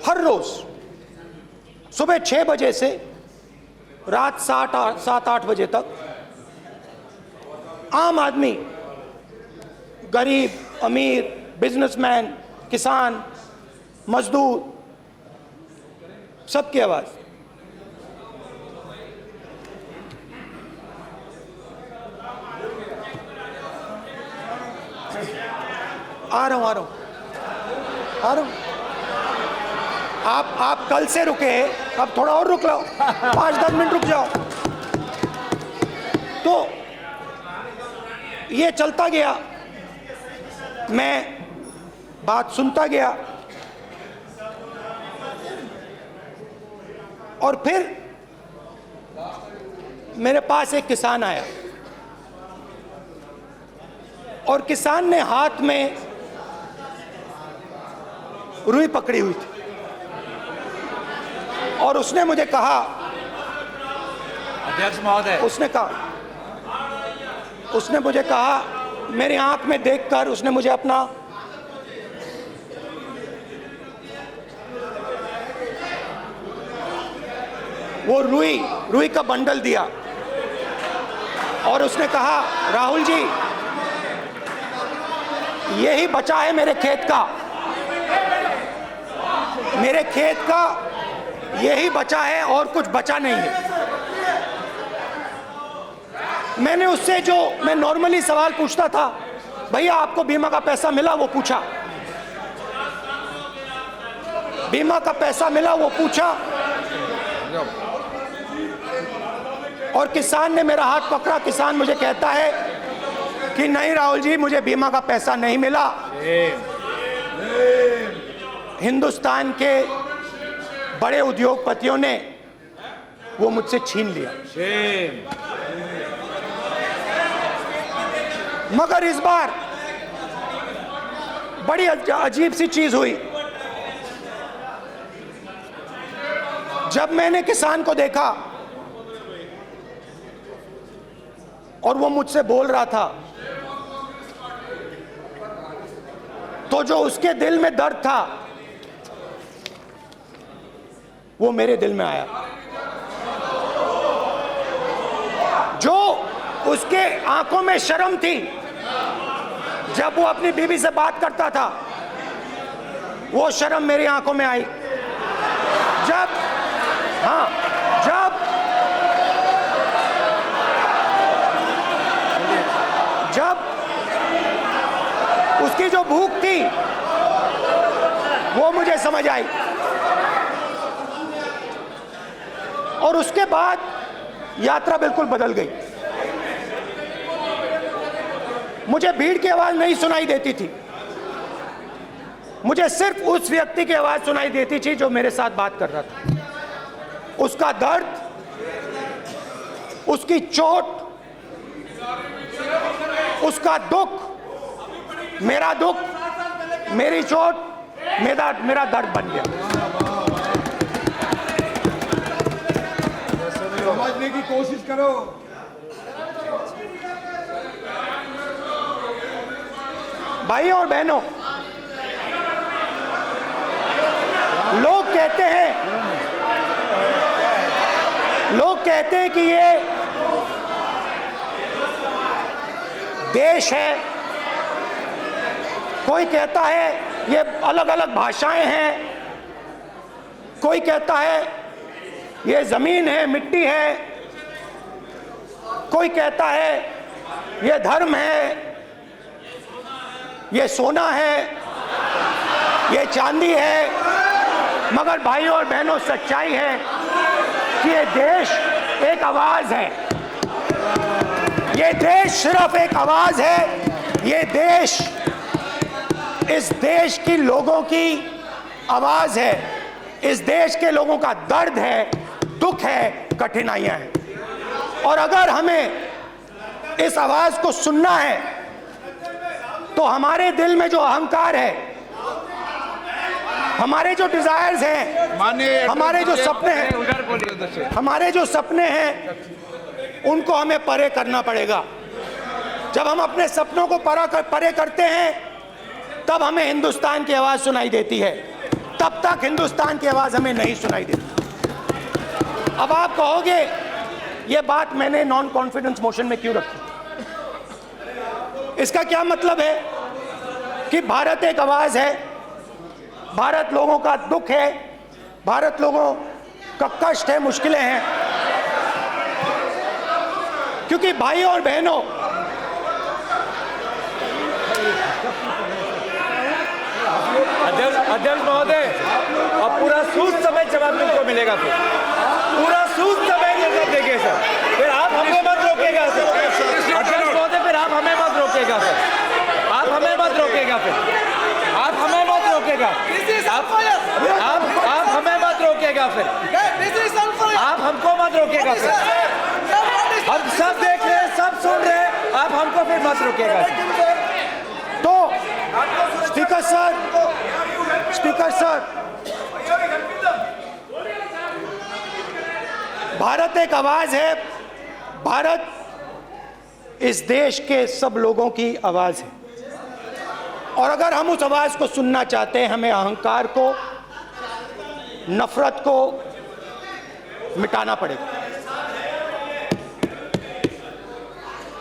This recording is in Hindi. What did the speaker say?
हर रोज सुबह 6 बजे से रात 7-8 बजे तक आम आदमी, गरीब, अमीर, बिजनेसमैन, किसान, मजदूर, सबकी आवाज। आ रहा हूं। आप कल से रुके, अब थोड़ा और रुक लो, 5-10 मिनट रुक जाओ। तो ये चलता गया, मैं बात सुनता गया, और फिर मेरे पास एक किसान आया, और किसान ने हाथ में रुई पकड़ी हुई थी, और उसने मुझे कहा, अध्यक्ष महोदय, उसने मुझे कहा, मेरी आंख में देखकर उसने मुझे अपना वो रुई का बंडल दिया, और उसने कहा, राहुल जी, यही बचा है मेरे खेत का यही बचा है, और कुछ बचा नहीं है। मैंने उससे, जो मैं नॉर्मली सवाल पूछता था, भैया आपको बीमा का पैसा मिला, वो पूछा, बीमा का पैसा मिला, वो पूछा, और किसान ने मेरा हाथ पकड़ा। किसान मुझे कहता है कि नहीं राहुल जी, मुझे बीमा का पैसा नहीं मिला, हिंदुस्तान के बड़े उद्योगपतियों ने वो मुझसे छीन लिया। मगर इस बार बड़ी अजीब सी चीज हुई। जब मैंने किसान को देखा और वो मुझसे बोल रहा था, तो जो उसके दिल में दर्द था वो मेरे दिल में आया। जो उसके आंखों में शर्म थी जब वो अपनी बीवी से बात करता था, वो शर्म मेरी आंखों में आई। जब उसकी जो भूख थी वो मुझे समझ आई, और उसके बाद यात्रा बिल्कुल बदल गई। मुझे भीड़ की आवाज नहीं सुनाई देती थी, मुझे सिर्फ उस व्यक्ति की आवाज सुनाई देती थी जो मेरे साथ बात कर रहा था। उसका दर्द, उसकी चोट, उसका दुख, मेरा दुख, मेरी चोट, मेरा दर्द बन गया। समझने की कोशिश करो। भाइयों और बहनों, लोग कहते हैं कि ये देश है, कोई कहता है ये अलग अलग भाषाएं हैं, कोई कहता है ये जमीन है, मिट्टी है, कोई कहता है ये धर्म है, ये सोना है, ये चांदी है। मगर भाइयों और बहनों, सच्चाई है कि ये देश एक आवाज है, ये देश सिर्फ एक आवाज है। ये देश, इस देश की लोगों की आवाज है, इस देश के लोगों का दर्द है, दुख है, कठिनाइयां हैं। और अगर हमें इस आवाज को सुनना है तो हमारे दिल में जो अहंकार है, हमारे जो डिजायर्स हैं, हमारे जो सपने हैं, उनको हमें परे करना पड़ेगा। जब हम अपने सपनों को परे करते हैं, तब हमें हिंदुस्तान की आवाज सुनाई देती है। तब तक हिंदुस्तान की आवाज हमें नहीं सुनाई देती। अब आप कहोगे ये बात मैंने नॉन कॉन्फिडेंस मोशन में क्यों रखी? इसका क्या मतलब है कि भारत एक आवाज है, भारत लोगों का दुख है, भारत लोगों का कष्ट है, मुश्किलें हैं। क्योंकि भाइयों और बहनों, अध्यक्ष महोदय, अब पूरा सूद समय जवाब तुमको मिलेगा, फिर पूरा सूद समय जवाब देंगे सर। फिर आप हमको मत रोकेगा सर। अध्यक्ष महोदय, फिर आप हमें मत रोकेगा सर। आप हमें मत रोकेगा, फिर आप हमें मत रोकेगा। आप हमें मत रोकेगा, फिर आप हमको मत रोकेगा फिर। हम सब देख रहे हैं, सब सुन रहे हैं, आप हमको फिर मत रोकेगा सर। तो स्पीकर सर, भारत एक आवाज है, भारत इस देश के सब लोगों की आवाज है। और अगर हम उस आवाज को सुनना चाहते हैं, हमें अहंकार को, नफरत को मिटाना पड़ेगा।